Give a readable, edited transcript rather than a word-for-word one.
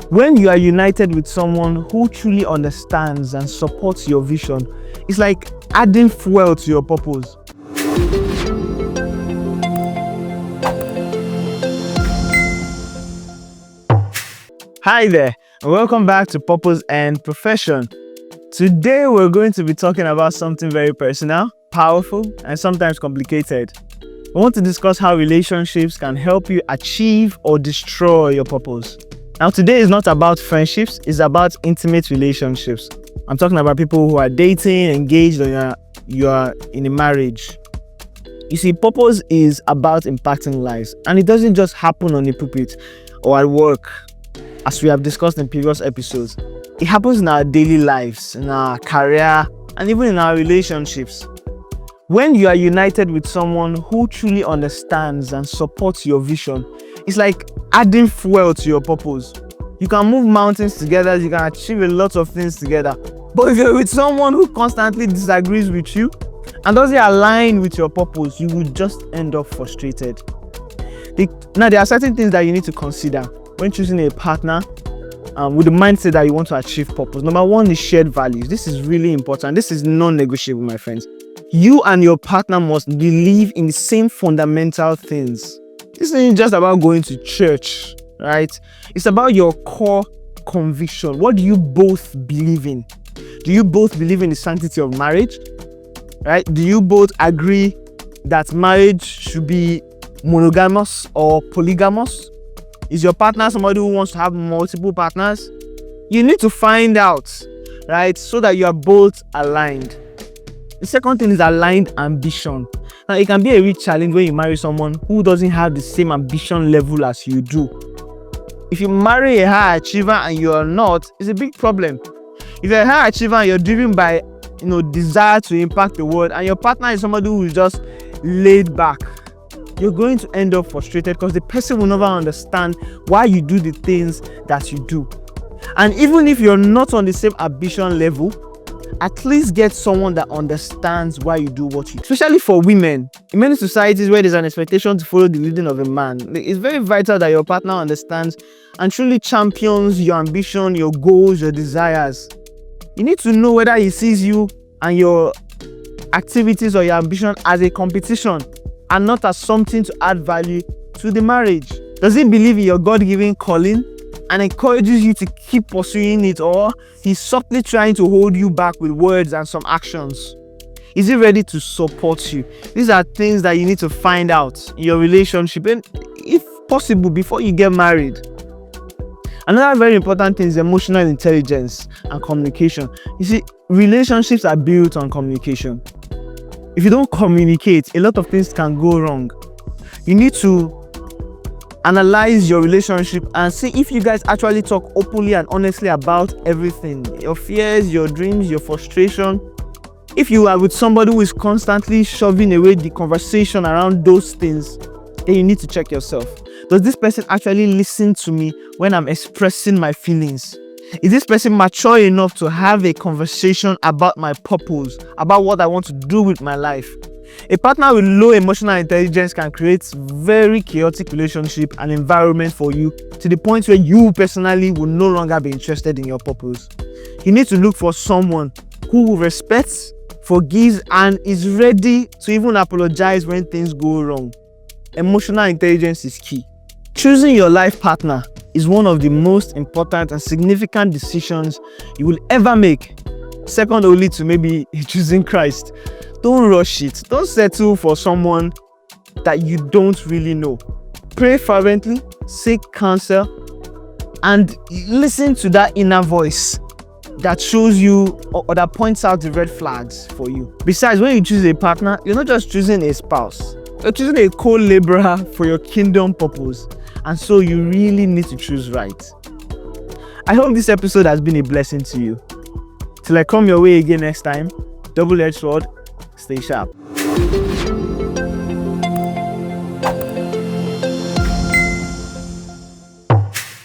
When you are united with someone who truly understands and supports your vision, it's like adding fuel to your purpose. Hi there, and welcome back to Purpose and Profession. Today we're going to be talking about something very personal, powerful, and sometimes complicated. We want to discuss how relationships can help you achieve or destroy your purpose. Now, today is not about friendships, it's about intimate relationships. I'm talking about people who are dating, engaged, or you are in a marriage. You see, purpose is about impacting lives, and it doesn't just happen on the pulpit or at work, as we have discussed in previous episodes. It happens in our daily lives, in our career, and even in our relationships. When you are united with someone who truly understands and supports your vision, it's like adding fuel to your purpose. You can move mountains together, you can achieve a lot of things together. But if you're with someone who constantly disagrees with you and doesn't align with your purpose, you will just end up frustrated. Now, there are certain things that you need to consider when choosing a partner with the mindset that you want to achieve purpose. Number one is shared values. This is really important. This is non-negotiable, my friends. You and your partner must believe in the same fundamental things. This isn't just about going to church, right? It's about your core conviction. What do you both believe in? Do you both believe in the sanctity of marriage? Right? Do you both agree that marriage should be monogamous or polygamous? Is your partner somebody who wants to have multiple partners? You need to find out, right? So that you are both aligned. The second thing is aligned ambition. Now, it can be a real challenge when you marry someone who doesn't have the same ambition level as you do. If you marry a high achiever and you are not, it's a big problem. If you're a high achiever and you're driven by, desire to impact the world, and your partner is somebody who is just laid back, you're going to end up frustrated because the person will never understand why you do the things that you do. And even if you're not on the same ambition level, at least get someone that understands why you do what you do. Especially for women. In many societies where there's an expectation to follow the leading of a man, it's very vital that your partner understands and truly champions your ambition, your goals, your desires. You need to know whether he sees you and your activities or your ambition as a competition and not as something to add value to the marriage. Does he believe in your God-given calling and encourages you to keep pursuing it, or he's subtly trying to hold you back with words and some actions? Is he ready to support you? These are things that you need to find out in your relationship, and if possible, before you get married. Another very important thing is emotional intelligence and communication. You see, relationships are built on communication. If you don't communicate, a lot of things can go wrong. You need to analyze your relationship and see if you guys actually talk openly and honestly about everything. Your fears, your dreams, your frustration. If you are with somebody who is constantly shoving away the conversation around those things, then you need to check yourself. Does this person actually listen to me when I'm expressing my feelings? Is this person mature enough to have a conversation about my purpose, about what I want to do with my life? A partner with low emotional intelligence can create very chaotic relationship and environment for you to the point where you personally will no longer be interested in your purpose. You need to look for someone who respects, forgives, and is ready to even apologize when things go wrong. Emotional intelligence is key. Choosing your life partner is one of the most important and significant decisions you will ever make, second only to maybe choosing Christ. Don't rush it. Don't settle for someone that you don't really know. Pray fervently, seek counsel, and listen to that inner voice that shows you or that points out the red flags for you. Besides, when you choose a partner, you're not just choosing a spouse. You're choosing a co-laborer for your kingdom purpose. And so you really need to choose right. I hope this episode has been a blessing to you. Till I come your way again next time, double-edged sword, stay sharp.